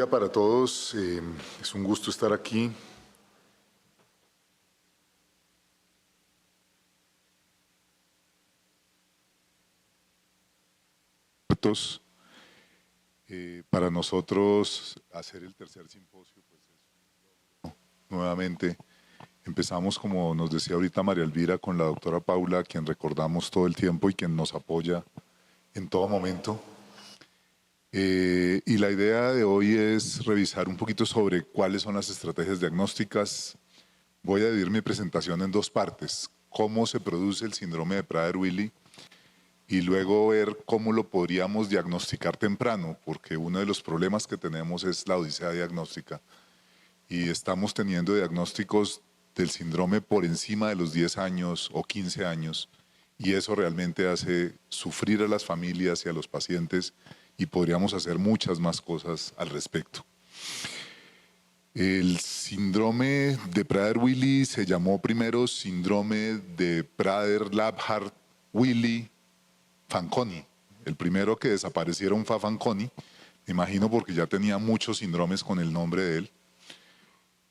día para todos. Es un gusto estar aquí. Para nosotros hacer el tercer simposio, pues es nuevamente. Empezamos, como nos decía ahorita María Elvira, con la doctora Paula, a quien recordamos todo el tiempo y quien nos apoya en todo momento. Y la idea de hoy es revisar un poquito sobre cuáles son las estrategias diagnósticas. Voy a dividir mi presentación en dos partes: cómo se produce el síndrome de Prader-Willi y luego ver cómo lo podríamos diagnosticar temprano, porque uno de los problemas que tenemos es la odisea diagnóstica y estamos teniendo diagnósticos del síndrome por encima de los 10 años o 15 años, y eso realmente hace sufrir a las familias y a los pacientes, y podríamos hacer muchas más cosas al respecto. El síndrome de Prader-Willi se llamó primero síndrome de Prader-Labhart-Willi-Fanconi. El primero que desaparecieron fue Fanconi, me imagino porque ya tenía muchos síndromes con el nombre de él.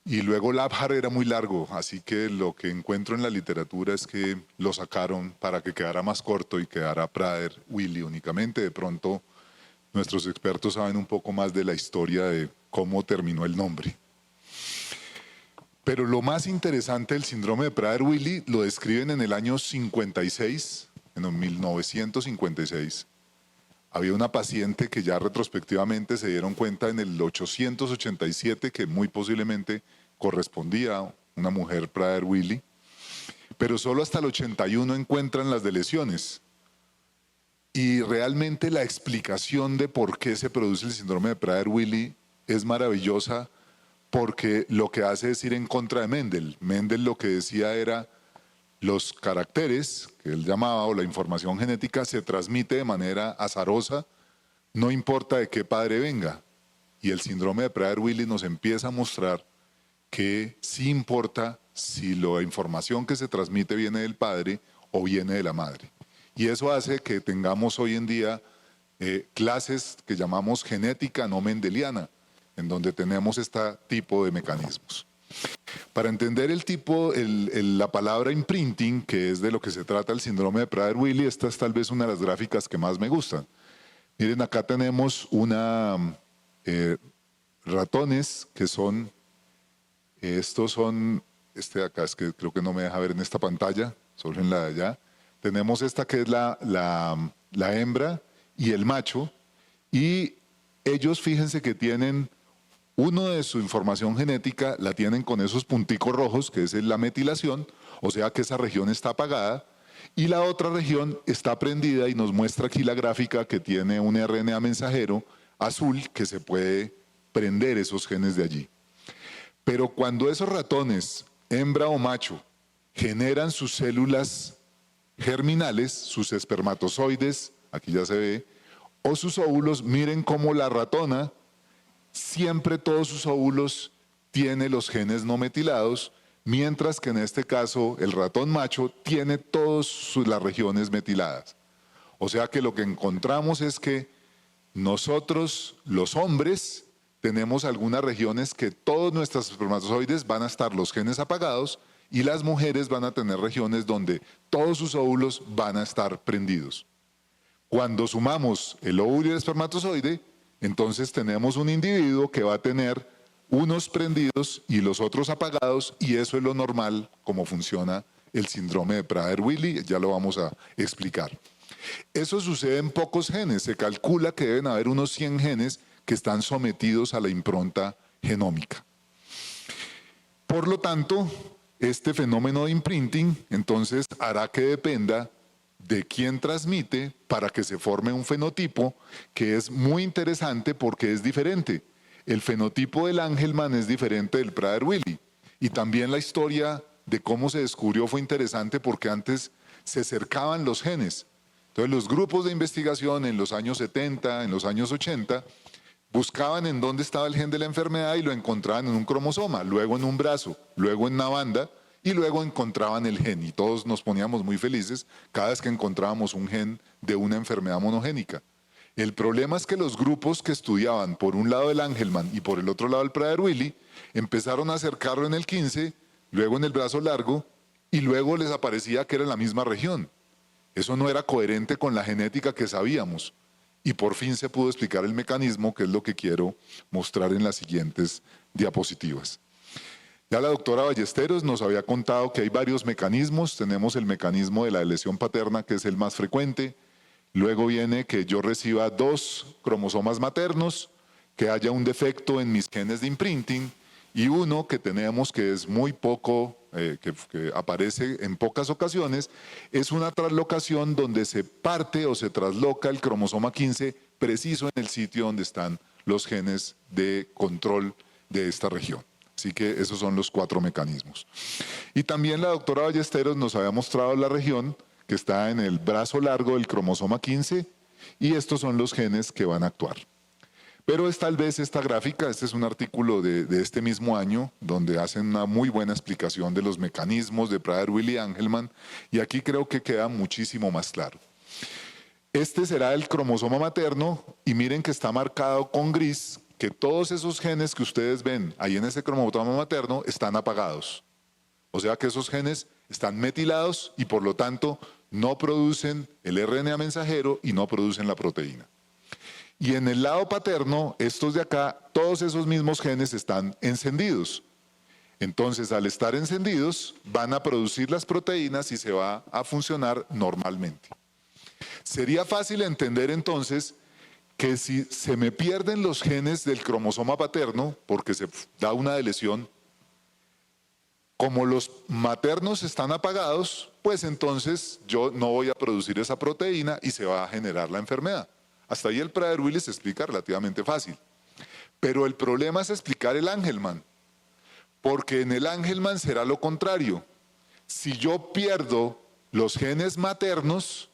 Y luego Labhart era muy largo, así que lo que encuentro en la literatura es que lo sacaron para que quedara más corto y quedara Prader-Willi únicamente. De pronto nuestros expertos saben un poco más de la historia de cómo terminó el nombre. Pero lo más interesante del síndrome de Prader-Willi lo describen en el año 56, en 1956. Había una paciente que ya retrospectivamente se dieron cuenta en el 887 que muy posiblemente correspondía a una mujer Prader-Willi, pero solo hasta el 81 encuentran las de lesiones. Y realmente la explicación de por qué se produce el síndrome de Prader-Willi es maravillosa, porque lo que hace es ir en contra de Mendel. Mendel lo que decía era: los caracteres que él llamaba, o la información genética, se transmite de manera azarosa, no importa de qué padre venga. Y el síndrome de Prader-Willi nos empieza a mostrar que sí importa si la información que se transmite viene del padre o viene de la madre. Y eso hace que tengamos hoy en día clases que llamamos genética no mendeliana, en donde tenemos este tipo de mecanismos. Para entender la palabra imprinting, que es de lo que se trata el síndrome de Prader-Willi, esta es tal vez una de las gráficas que más me gustan. Miren, acá tenemos ratones que son, estos son, este de acá es que creo que no me deja ver en esta pantalla, solo en la de allá. Tenemos esta que es la hembra y el macho, y ellos, fíjense que tienen uno de su información genética, la tienen con esos punticos rojos, que es la metilación, o sea que esa región está apagada, y la otra región está prendida, y nos muestra aquí la gráfica que tiene un RNA mensajero azul que se puede prender esos genes de allí. Pero cuando esos ratones, hembra o macho, generan sus células germinales, sus espermatozoides, aquí ya se ve, o sus óvulos, miren cómo la ratona siempre todos sus óvulos tiene los genes no metilados, mientras que en este caso el ratón macho tiene todas las regiones metiladas. O sea que lo que encontramos es que nosotros, los hombres, tenemos algunas regiones que todos nuestros espermatozoides van a estar los genes apagados, y las mujeres van a tener regiones donde todos sus óvulos van a estar prendidos. Cuando sumamos el óvulo y el espermatozoide, entonces tenemos un individuo que va a tener unos prendidos y los otros apagados, y eso es lo normal como funciona el síndrome de Prader-Willi, ya lo vamos a explicar. Eso sucede en pocos genes, se calcula que deben haber unos 100 genes que están sometidos a la impronta genómica. Por lo tanto, este fenómeno de imprinting entonces hará que dependa de quién transmite para que se forme un fenotipo que es muy interesante porque es diferente. El fenotipo del Angelman es diferente del Prader-Willi, y también la historia de cómo se descubrió fue interesante porque antes se cercaban los genes. Entonces los grupos de investigación en los años 70, en los años 80, buscaban en dónde estaba el gen de la enfermedad y lo encontraban en un cromosoma, luego en un brazo, luego en una banda, y luego encontraban el gen, y todos nos poníamos muy felices cada vez que encontrábamos un gen de una enfermedad monogénica. El problema es que los grupos que estudiaban por un lado el Angelman y por el otro lado el Prader-Willi empezaron a acercarlo en el 15, luego en el brazo largo y luego les aparecía que era en la misma región. Eso no era coherente con la genética que sabíamos y por fin se pudo explicar el mecanismo, que es lo que quiero mostrar en las siguientes diapositivas. Ya la doctora Ballesteros nos había contado que hay varios mecanismos. Tenemos el mecanismo de la lesión paterna, que es el más frecuente. Luego viene que yo reciba 2 cromosomas maternos, que haya un defecto en mis genes de imprinting, y uno que tenemos que es muy poco, que aparece en pocas ocasiones, es una traslocación donde se parte o se trasloca el cromosoma 15 preciso en el sitio donde están los genes de control de esta región. Así que esos son los 4 mecanismos. Y también la doctora Ballesteros nos había mostrado la región que está en el brazo largo del cromosoma 15 y estos son los genes que van a actuar. Pero es tal vez esta gráfica, este es un artículo de este mismo año donde hacen una muy buena explicación de los mecanismos de Prader-Willi y Angelman y aquí creo que queda muchísimo más claro. Este será el cromosoma materno y miren que está marcado con gris que todos esos genes que ustedes ven ahí en ese cromosoma materno están apagados. O sea que esos genes están metilados y por lo tanto no producen el RNA mensajero y no producen la proteína. Y en el lado paterno, estos de acá, todos esos mismos genes están encendidos. Entonces, al estar encendidos, van a producir las proteínas y se va a funcionar normalmente. Sería fácil entender entonces que si se me pierden los genes del cromosoma paterno, porque se da una deleción, como los maternos están apagados, pues entonces yo no voy a producir esa proteína y se va a generar la enfermedad. Hasta ahí el Prader-Willi se explica relativamente fácil. Pero el problema es explicar el Angelman, porque en el Angelman será lo contrario. Si yo pierdo los genes maternos,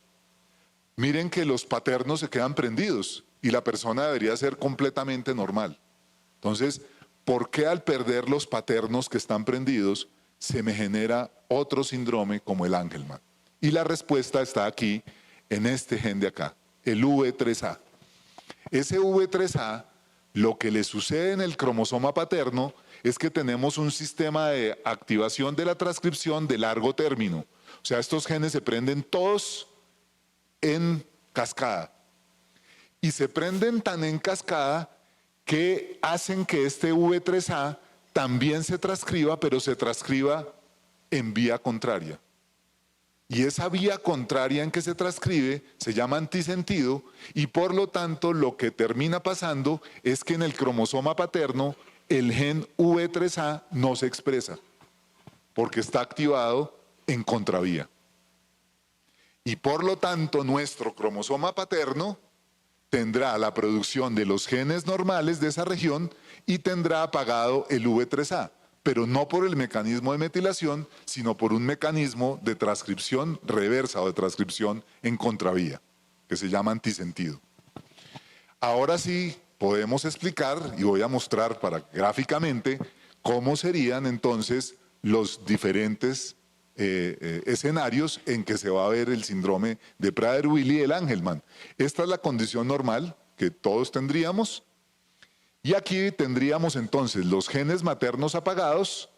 miren que los paternos se quedan prendidos y la persona debería ser completamente normal. Entonces, ¿por qué al perder los paternos que están prendidos se me genera otro síndrome como el Angelman? Y la respuesta está aquí, en este gen de acá, el V3A. Ese V3A, lo que le sucede en el cromosoma paterno es que tenemos un sistema de activación de la transcripción de largo término. O sea, estos genes se prenden todos en cascada. Y se prenden tan en cascada que hacen que este V3A también se transcriba, pero se transcriba en vía contraria. Y esa vía contraria en que se transcribe se llama antisentido y por lo tanto lo que termina pasando es que en el cromosoma paterno el gen V3A no se expresa porque está activado en contravía. Y por lo tanto nuestro cromosoma paterno tendrá la producción de los genes normales de esa región y tendrá apagado el V3A, pero no por el mecanismo de metilación, sino por un mecanismo de transcripción reversa o de transcripción en contravía, que se llama antisentido. Ahora sí podemos explicar, y voy a mostrar gráficamente, cómo serían entonces los diferentes escenarios en que se va a ver el síndrome de Prader-Willi y el Angelman. Esta es la condición normal que todos tendríamos. Y aquí tendríamos entonces los genes maternos apagados,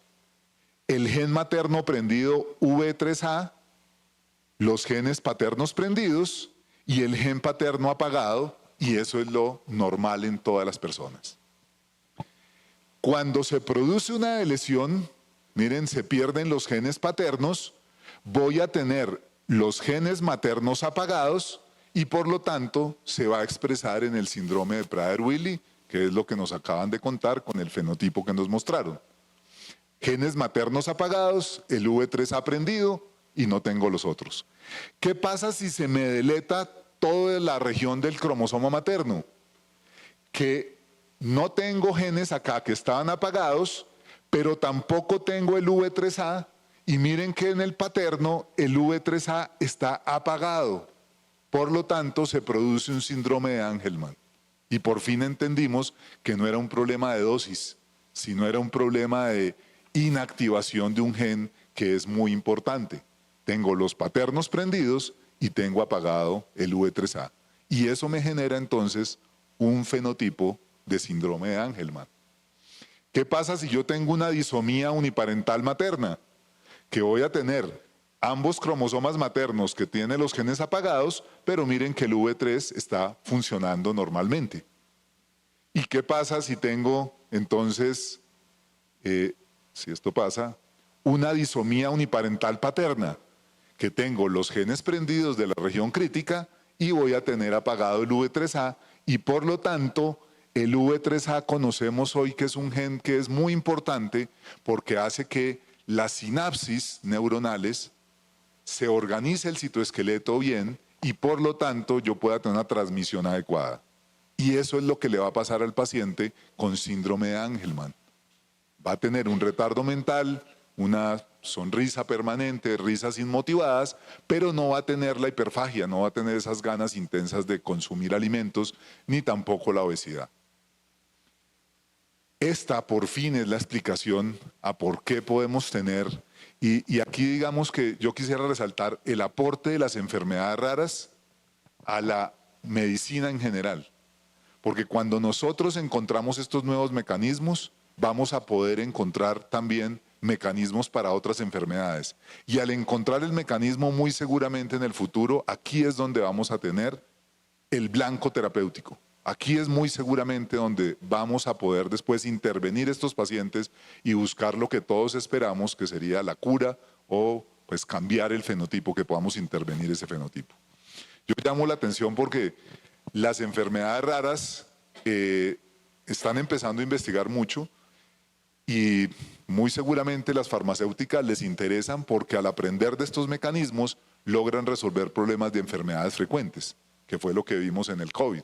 el gen materno prendido V3A, los genes paternos prendidos y el gen paterno apagado, y eso es lo normal en todas las personas. Cuando se produce una lesión, miren, se pierden los genes paternos, voy a tener los genes maternos apagados y por lo tanto se va a expresar en el síndrome de Prader-Willi, que es lo que nos acaban de contar con el fenotipo que nos mostraron. Genes maternos apagados, el V3A prendido y no tengo los otros. ¿Qué pasa si se me deleta toda la región del cromosoma materno? Que no tengo genes acá que estaban apagados, pero tampoco tengo el V3A y miren que en el paterno el V3A está apagado. Por lo tanto, se produce un síndrome de Angelman. Y por fin entendimos que no era un problema de dosis, sino era un problema de inactivación de un gen que es muy importante. Tengo los paternos prendidos y tengo apagado el V3A. Y eso me genera entonces un fenotipo de síndrome de Angelman. ¿Qué pasa si yo tengo una disomía uniparental materna? Que voy a tener ambos cromosomas maternos que tienen los genes apagados, pero miren que el V3 está funcionando normalmente. ¿Y qué pasa si tengo entonces, si esto pasa, una disomía uniparental paterna? Que tengo los genes prendidos de la región crítica y voy a tener apagado el V3A y por lo tanto el V3A conocemos hoy que es un gen que es muy importante porque hace que las sinapsis neuronales se organice el citoesqueleto bien y por lo tanto yo pueda tener una transmisión adecuada. Y eso es lo que le va a pasar al paciente con síndrome de Angelman. Va a tener un retardo mental, una sonrisa permanente, risas inmotivadas, pero no va a tener la hiperfagia, no va a tener esas ganas intensas de consumir alimentos, ni tampoco la obesidad. Esta por fin es la explicación a por qué podemos tener, y aquí digamos que yo quisiera resaltar el aporte de las enfermedades raras a la medicina en general, porque cuando nosotros encontramos estos nuevos mecanismos, vamos a poder encontrar también mecanismos para otras enfermedades. Y al encontrar el mecanismo muy seguramente en el futuro, aquí es donde vamos a tener el blanco terapéutico. Aquí es muy seguramente donde vamos a poder después intervenir estos pacientes y buscar lo que todos esperamos, que sería la cura o pues cambiar el fenotipo, que podamos intervenir ese fenotipo. Yo llamo la atención porque las enfermedades raras están empezando a investigar mucho y muy seguramente las farmacéuticas les interesan porque al aprender de estos mecanismos logran resolver problemas de enfermedades frecuentes, que fue lo que vimos en el COVID.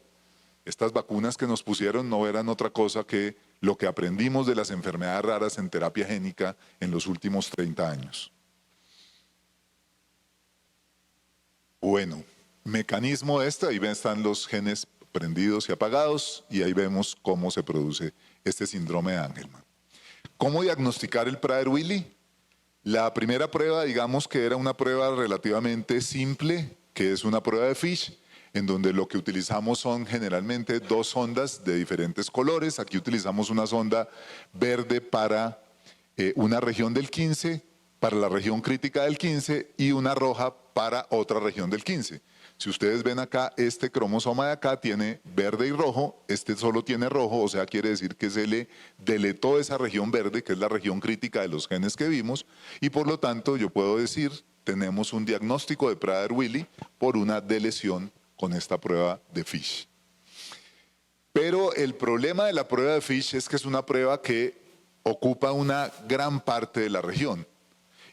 Estas vacunas que nos pusieron no eran otra cosa que lo que aprendimos de las enfermedades raras en terapia génica en los últimos 30 años. Bueno, mecanismo de esta, ahí están los genes prendidos y apagados y ahí vemos cómo se produce este síndrome de Angelman. ¿Cómo diagnosticar el Prader-Willi? La primera prueba, digamos que era una prueba relativamente simple, que es una prueba de Fish, en donde lo que utilizamos son generalmente dos sondas de diferentes colores. Aquí utilizamos una sonda verde para una región del 15, para la región crítica del 15 y una roja para otra región del 15. Si ustedes ven acá, este cromosoma de acá tiene verde y rojo, este solo tiene rojo, o sea, quiere decir que se le deletó esa región verde, que es la región crítica de los genes que vimos, y por lo tanto yo puedo decir, tenemos un diagnóstico de Prader-Willi por una delesión con esta prueba de Fish. Pero el problema de la prueba de Fish es que es una prueba que ocupa una gran parte de la región,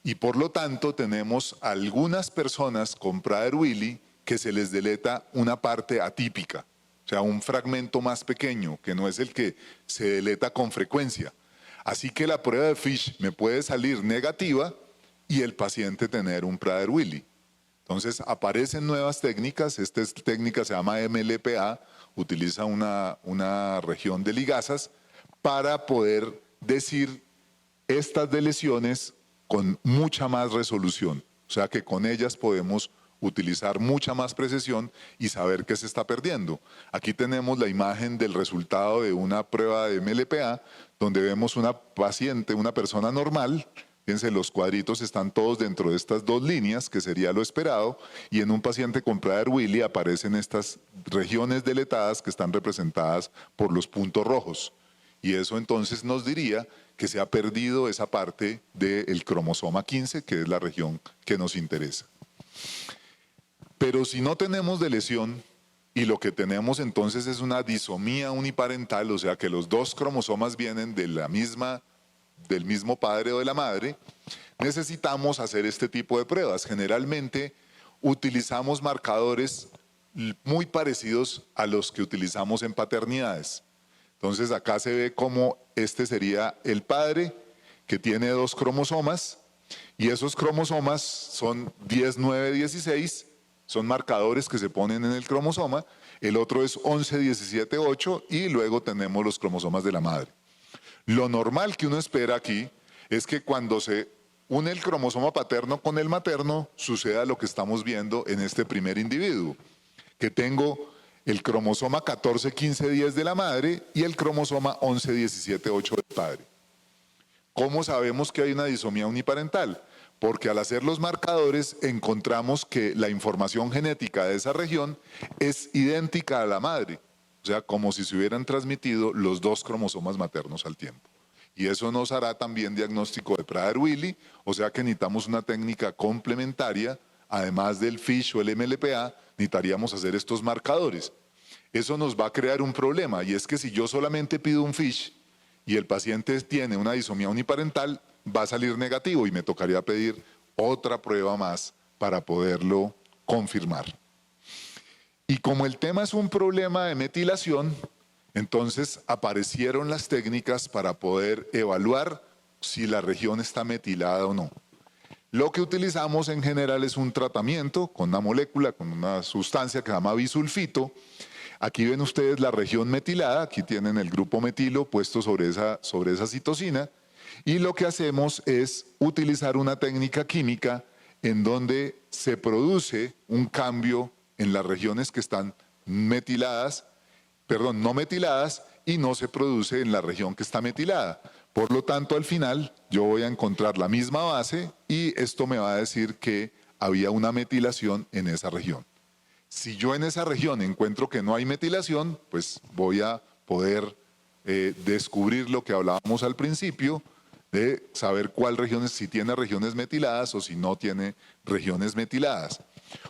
y por lo tanto tenemos algunas personas con Prader-Willi que se les deleta una parte atípica, o sea, un fragmento más pequeño, que no es el que se deleta con frecuencia. Así que la prueba de Fish me puede salir negativa y el paciente tener un Prader-Willi. Entonces aparecen nuevas técnicas, esta técnica se llama MLPA, utiliza una región de ligasas para poder decir estas lesiones con mucha más resolución, o sea que con ellas podemos utilizar mucha más precisión y saber qué se está perdiendo. Aquí tenemos la imagen del resultado de una prueba de MLPA, donde vemos una paciente, una persona normal. Fíjense, los cuadritos están todos dentro de estas dos líneas, que sería lo esperado, y en un paciente con Prader-Willi aparecen estas regiones deletadas que están representadas por los puntos rojos. Y eso entonces nos diría que se ha perdido esa parte del cromosoma 15, que es la región que nos interesa. Pero si no tenemos de lesión y lo que tenemos entonces es una disomía uniparental, o sea que los dos cromosomas vienen de del mismo padre o de la madre, necesitamos hacer este tipo de pruebas. Generalmente utilizamos marcadores muy parecidos a los que utilizamos en paternidades. Entonces acá se ve como este sería el padre que tiene dos cromosomas y esos cromosomas son 10, 9, 16, son marcadores que se ponen en el cromosoma, el otro es 11, 17, 8 y luego tenemos los cromosomas de la madre. Lo normal que uno espera aquí es que cuando se une el cromosoma paterno con el materno suceda lo que estamos viendo en este primer individuo, que tengo el cromosoma 14-15-10 de la madre y el cromosoma 11-17-8 del padre. ¿Cómo sabemos que hay una disomía uniparental? Porque al hacer los marcadores encontramos que la información genética de esa región es idéntica a la madre, o sea, como si se hubieran transmitido los dos cromosomas maternos al tiempo. Y eso nos hará también diagnóstico de Prader-Willi, o sea que necesitamos una técnica complementaria, además del FISH o el MLPA, necesitaríamos hacer estos marcadores. Eso nos va a crear un problema, y es que si yo solamente pido un FISH y el paciente tiene una disomía uniparental, va a salir negativo y me tocaría pedir otra prueba más para poderlo confirmar. Y como el tema es un problema de metilación, entonces aparecieron las técnicas para poder evaluar si la región está metilada o no. Lo que utilizamos en general es un tratamiento con una molécula, con una sustancia que se llama bisulfito. Aquí ven ustedes la región metilada, aquí tienen el grupo metilo puesto sobre esa citosina, y lo que hacemos es utilizar una técnica química en donde se produce un cambio en las regiones que están metiladas, perdón, no metiladas, y no se produce en la región que está metilada. Por lo tanto, al final yo voy a encontrar la misma base y esto me va a decir que había una metilación en esa región. Si yo en esa región encuentro que no hay metilación, pues voy a poder descubrir lo que hablábamos al principio, de saber cuál región, si tiene regiones metiladas o si no tiene regiones metiladas.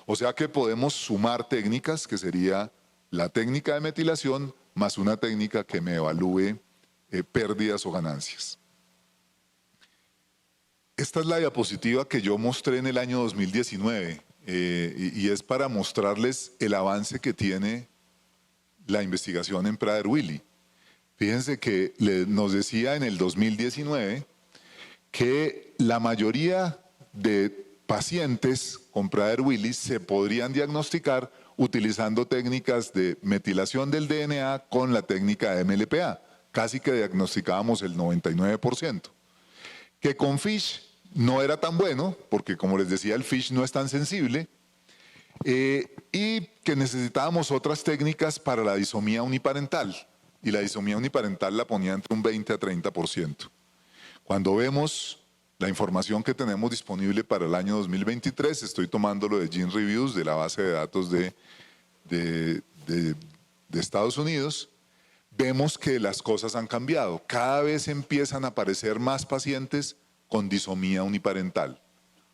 O sea que podemos sumar técnicas, que sería la técnica de metilación más una técnica que me evalúe pérdidas o ganancias. Esta es la diapositiva que yo mostré en el año 2019 y es para mostrarles el avance que tiene la investigación en Prader-Willi. Fíjense que nos decía en el 2019 que la mayoría de pacientes con Prader-Willi se podrían diagnosticar utilizando técnicas de metilación del DNA con la técnica de MLPA. Casi que diagnosticábamos el 99%. Que con FISH no era tan bueno, porque como les decía, el FISH no es tan sensible, y que necesitábamos otras técnicas para la disomía uniparental. Y la disomía uniparental la ponía entre un 20 a 30%. Cuando vemos la información que tenemos disponible para el año 2023, estoy tomando lo de Gene Reviews, de la base de datos de Estados Unidos, vemos que las cosas han cambiado. Cada vez empiezan a aparecer más pacientes con disomía uniparental.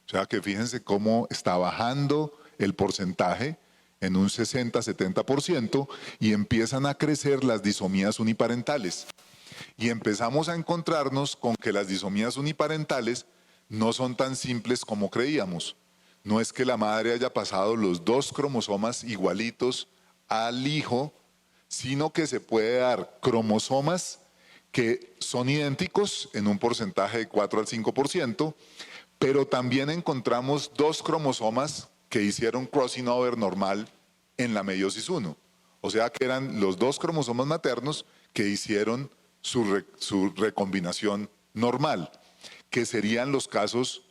O sea que fíjense cómo está bajando el porcentaje en un 60-70% y empiezan a crecer las disomías uniparentales. Y empezamos a encontrarnos con que las disomías uniparentales no son tan simples como creíamos. No es que la madre haya pasado los dos cromosomas igualitos al hijo, sino que se puede dar cromosomas que son idénticos en un porcentaje de 4 al 5%, pero también encontramos dos cromosomas que hicieron crossing over normal en la meiosis 1. O sea que eran los dos cromosomas maternos que hicieron su recombinación normal, que serían los casos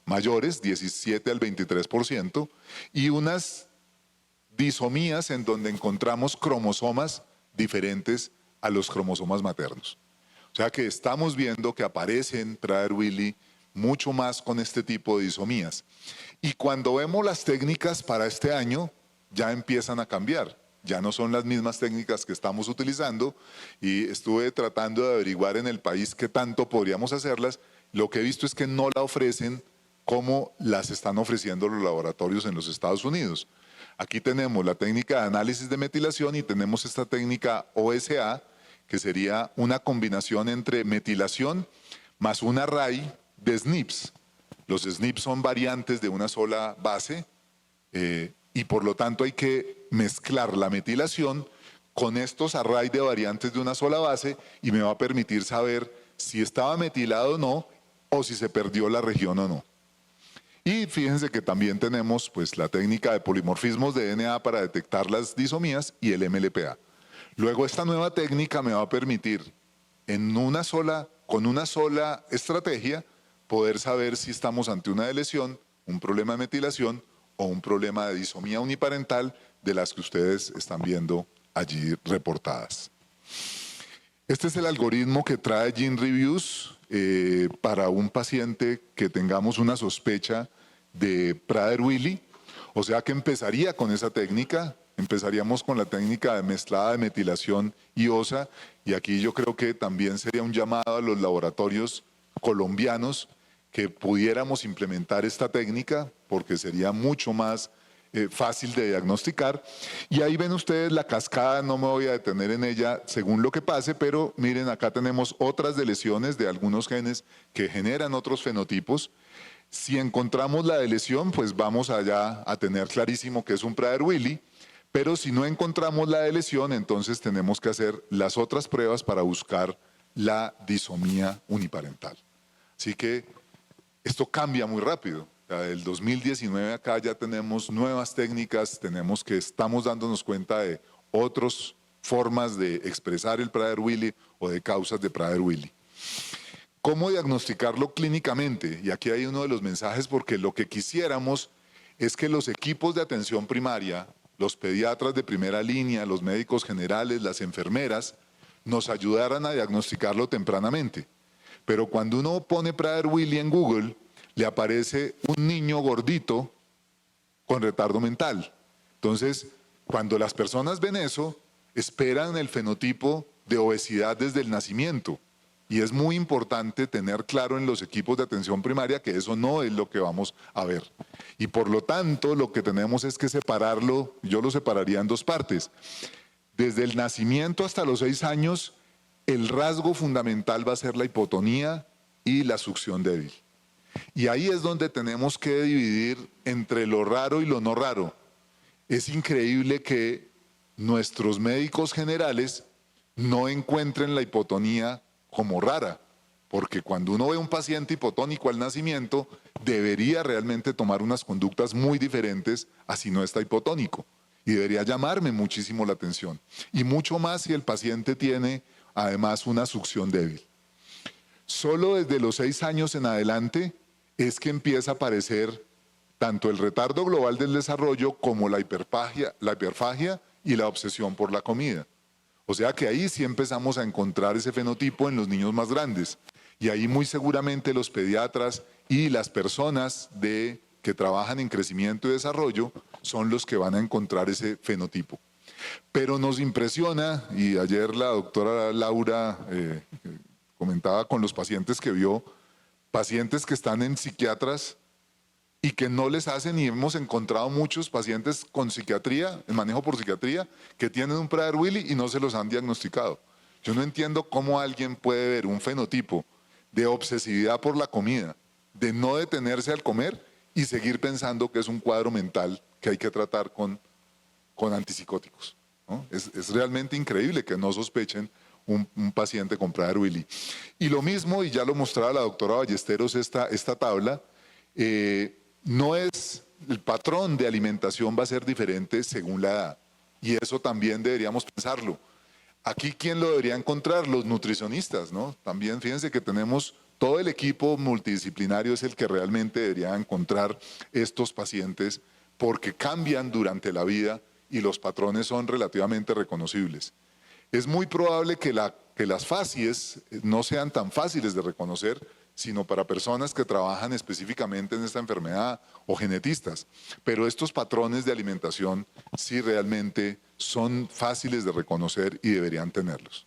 mayores, 17 al 23%, y unas disomías en donde encontramos cromosomas diferentes a los cromosomas maternos. O sea que estamos viendo que aparecen Prader-Willi mucho más con este tipo de disomías. Y cuando vemos las técnicas para este año, ya empiezan a cambiar. Ya no son las mismas técnicas que estamos utilizando y estuve tratando de averiguar en el país qué tanto podríamos hacerlas. Lo que he visto es que no la ofrecen como las están ofreciendo los laboratorios en los Estados Unidos. Aquí tenemos la técnica de análisis de metilación y tenemos esta técnica OSA, que sería una combinación entre metilación más un array de SNPs. Los SNPs son variantes de una sola base y por lo tanto hay que mezclar la metilación con estos arrays de variantes de una sola base y me va a permitir saber si estaba metilado o no, o si se perdió la región o no. Y fíjense que también tenemos pues, la técnica de polimorfismos de DNA para detectar las disomías y el MLPA. Luego esta nueva técnica me va a permitir con una sola estrategia poder saber si estamos ante una lesión, un problema de metilación o un problema de disomía uniparental de las que ustedes están viendo allí reportadas. Este es el algoritmo que trae GeneReviews para un paciente que tengamos una sospecha de Prader-Willi, o sea que empezaría con esa técnica, empezaríamos con la técnica de mezclada de metilación iosa, y aquí yo creo que también sería un llamado a los laboratorios colombianos que pudiéramos implementar esta técnica, porque sería mucho más fácil de diagnosticar. Y ahí ven ustedes la cascada, no me voy a detener en ella según lo que pase, pero miren, acá tenemos otras de lesiones de algunos genes que generan otros fenotipos. Si encontramos la de lesión, pues vamos allá a tener clarísimo que es un Prader-Willi, pero si no encontramos la de lesión, entonces tenemos que hacer las otras pruebas para buscar la disomía uniparental. Así que esto cambia muy rápido. Del 2019 acá ya tenemos nuevas técnicas, estamos dándonos cuenta de otras formas de expresar el Prader-Willi o de causas de Prader-Willi. ¿Cómo diagnosticarlo clínicamente? Y aquí hay uno de los mensajes, porque lo que quisiéramos es que los equipos de atención primaria, los pediatras de primera línea, los médicos generales, las enfermeras, nos ayudaran a diagnosticarlo tempranamente. Pero cuando uno pone Prader-Willi en Google, le aparece un niño gordito con retardo mental. Entonces, cuando las personas ven eso, esperan el fenotipo de obesidad desde el nacimiento. Y es muy importante tener claro en los equipos de atención primaria que eso no es lo que vamos a ver. Y por lo tanto, lo que tenemos es que separarlo, yo lo separaría en dos partes. Desde el nacimiento hasta los 6 años, el rasgo fundamental va a ser la hipotonía y la succión débil. Y ahí es donde tenemos que dividir entre lo raro y lo no raro. Es increíble que nuestros médicos generales no encuentren la hipotonía como rara, porque cuando uno ve un paciente hipotónico al nacimiento, debería realmente tomar unas conductas muy diferentes a si no está hipotónico. Y debería llamarme muchísimo la atención. Y mucho más si el paciente tiene además una succión débil. Solo desde los 6 años en adelante es que empieza a aparecer tanto el retardo global del desarrollo como la hiperfagia y la obsesión por la comida. O sea que ahí sí empezamos a encontrar ese fenotipo en los niños más grandes. Y ahí muy seguramente los pediatras y las personas que trabajan en crecimiento y desarrollo son los que van a encontrar ese fenotipo. Pero nos impresiona, y ayer la doctora Laura comentaba con los pacientes que vio, pacientes que están en psiquiatras y que no les hacen, y hemos encontrado muchos pacientes con psiquiatría, en manejo por psiquiatría, que tienen un Prader-Willi y no se los han diagnosticado. Yo no entiendo cómo alguien puede ver un fenotipo de obsesividad por la comida, de no detenerse al comer y seguir pensando que es un cuadro mental que hay que tratar con antipsicóticos, ¿no? Es realmente increíble que no sospechen un paciente con Prader-Willi. Y lo mismo, y ya lo mostraba la doctora Ballesteros esta tabla, no es, el patrón de alimentación va a ser diferente según la edad. Y eso también deberíamos pensarlo. Aquí, ¿quién lo debería encontrar? Los nutricionistas, ¿no? También fíjense que tenemos todo el equipo multidisciplinario es el que realmente debería encontrar estos pacientes porque cambian durante la vida y los patrones son relativamente reconocibles. Es muy probable que las facies no sean tan fáciles de reconocer, sino para personas que trabajan específicamente en esta enfermedad o genetistas. Pero estos patrones de alimentación sí realmente son fáciles de reconocer y deberían tenerlos.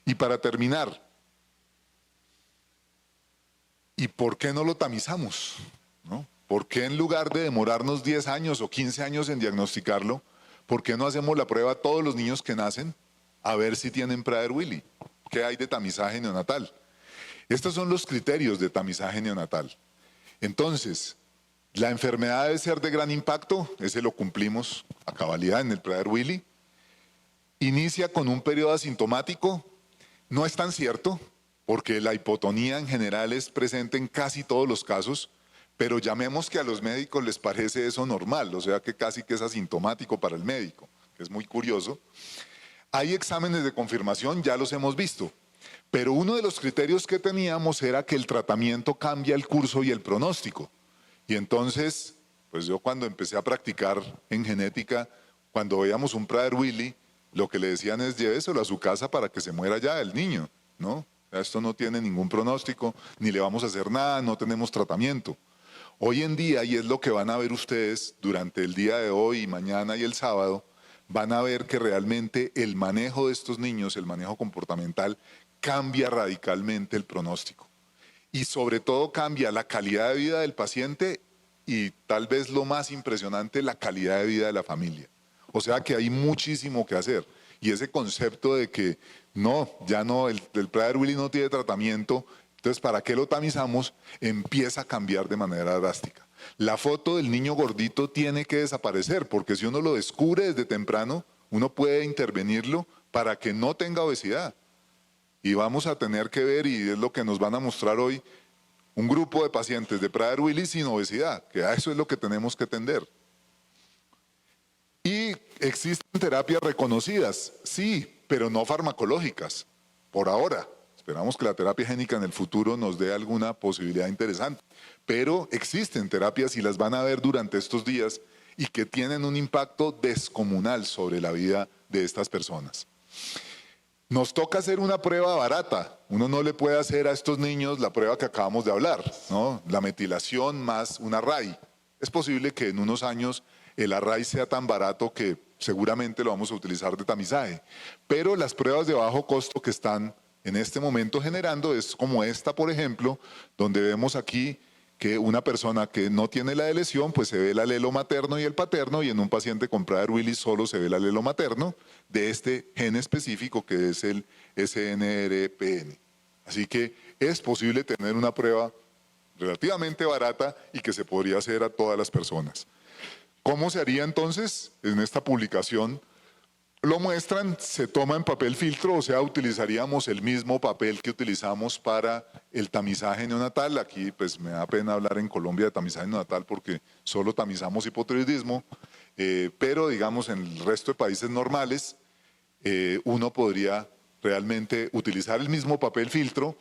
Y para terminar, ¿y por qué no lo tamizamos? ¿No? ¿Por qué en lugar de demorarnos 10 años o 15 años en diagnosticarlo, por qué no hacemos la prueba a todos los niños que nacen a ver si tienen Prader-Willi? ¿Qué hay de tamizaje neonatal? Estos son los criterios de tamizaje neonatal. Entonces, la enfermedad debe ser de gran impacto, ese lo cumplimos a cabalidad en el Prader-Willi. Inicia con un periodo asintomático, no es tan cierto, porque la hipotonía en general es presente en casi todos los casos, pero llamemos que a los médicos les parece eso normal, o sea que casi que es asintomático para el médico, que es muy curioso. Hay exámenes de confirmación, ya los hemos visto. Pero uno de los criterios que teníamos era que el tratamiento cambia el curso y el pronóstico. Y entonces, pues yo cuando empecé a practicar en genética, cuando veíamos un Prader-Willi, lo que le decían es lléveselo a su casa para que se muera ya el niño, ¿no? O sea, esto no tiene ningún pronóstico, ni le vamos a hacer nada, no tenemos tratamiento. Hoy en día, y es lo que van a ver ustedes durante el día de hoy y mañana y el sábado, van a ver que realmente el manejo de estos niños, el manejo comportamental, cambia radicalmente el pronóstico. Y sobre todo cambia la calidad de vida del paciente y tal vez lo más impresionante, la calidad de vida de la familia. O sea que hay muchísimo que hacer. Y ese concepto de que no, ya no, el Prader-Willi no tiene tratamiento, entonces ¿para qué lo tamizamos? Empieza a cambiar de manera drástica. La foto del niño gordito tiene que desaparecer, porque si uno lo descubre desde temprano, uno puede intervenirlo para que no tenga obesidad. Y vamos a tener que ver, y es lo que nos van a mostrar hoy, un grupo de pacientes de Prader-Willi sin obesidad, que a eso es lo que tenemos que atender. Y existen terapias reconocidas, sí, pero no farmacológicas, por ahora. Esperamos que la terapia génica en el futuro nos dé alguna posibilidad interesante. Pero existen terapias y las van a ver durante estos días y que tienen un impacto descomunal sobre la vida de estas personas. Nos toca hacer una prueba barata. Uno no le puede hacer a estos niños la prueba que acabamos de hablar, ¿no? La metilación más un array. Es posible que en unos años el array sea tan barato que seguramente lo vamos a utilizar de tamizaje. Pero las pruebas de bajo costo que están en este momento generando es como esta, por ejemplo, donde vemos aquí que una persona que no tiene la lesión, pues se ve el alelo materno y el paterno, y en un paciente con Prader-Willi solo se ve el alelo materno de este gen específico que es el SNRPN. Así que es posible tener una prueba relativamente barata y que se podría hacer a todas las personas. ¿Cómo se haría entonces? En esta publicación lo muestran, se toma en papel filtro, o sea, utilizaríamos el mismo papel que utilizamos para el tamizaje neonatal. Aquí pues me da pena hablar en Colombia de tamizaje neonatal porque solo tamizamos hipotiroidismo, pero digamos en el resto de países normales uno podría realmente utilizar el mismo papel filtro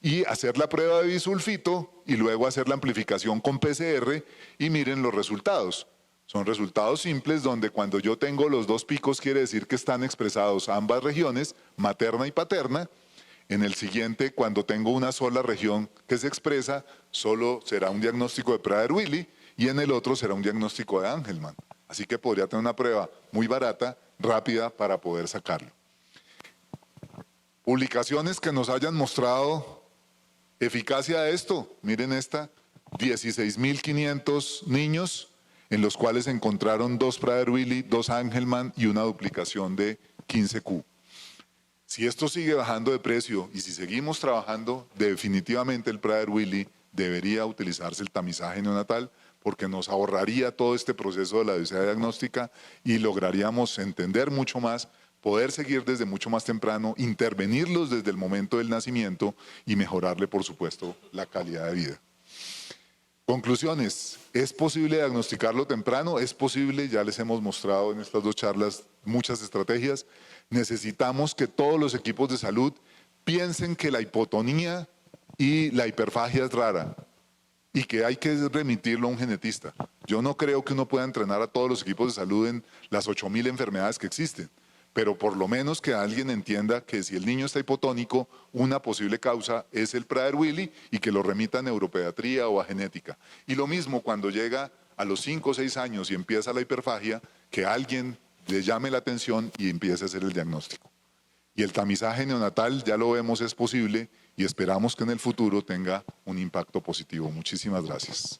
y hacer la prueba de bisulfito y luego hacer la amplificación con PCR y miren los resultados. Son resultados simples donde cuando yo tengo los dos picos quiere decir que están expresados ambas regiones, materna y paterna. En el siguiente, cuando tengo una sola región que se expresa, solo será un diagnóstico de Prader-Willi y en el otro será un diagnóstico de Angelman. Así que podría tener una prueba muy barata, rápida para poder sacarlo. Publicaciones que nos hayan mostrado eficacia de esto. Miren esta, 16.500 niños en los cuales encontraron 2 Prader-Willi, 2 Angelman y una duplicación de 15Q. Si esto sigue bajando de precio y si seguimos trabajando, definitivamente el Prader-Willi debería utilizarse el tamizaje neonatal porque nos ahorraría todo este proceso de la obesidad diagnóstica y lograríamos entender mucho más, poder seguir desde mucho más temprano, intervenirlos desde el momento del nacimiento y mejorarle, por supuesto, la calidad de vida. Conclusiones, ¿es posible diagnosticarlo temprano? Es posible, ya les hemos mostrado en estas 2 charlas muchas estrategias. Necesitamos que todos los equipos de salud piensen que la hipotonía y la hiperfagia es rara y que hay que remitirlo a un genetista. Yo no creo que uno pueda entrenar a todos los equipos de salud en las 8.000 enfermedades que existen, pero por lo menos que alguien entienda que si el niño está hipotónico, una posible causa es el Prader-Willi y que lo remita a neuropediatría o a genética. Y lo mismo cuando llega a los 5 o 6 años y empieza la hiperfagia, que alguien le llame la atención y empiece a hacer el diagnóstico. Y el tamizaje neonatal, ya lo vemos, es posible y esperamos que en el futuro tenga un impacto positivo. Muchísimas gracias.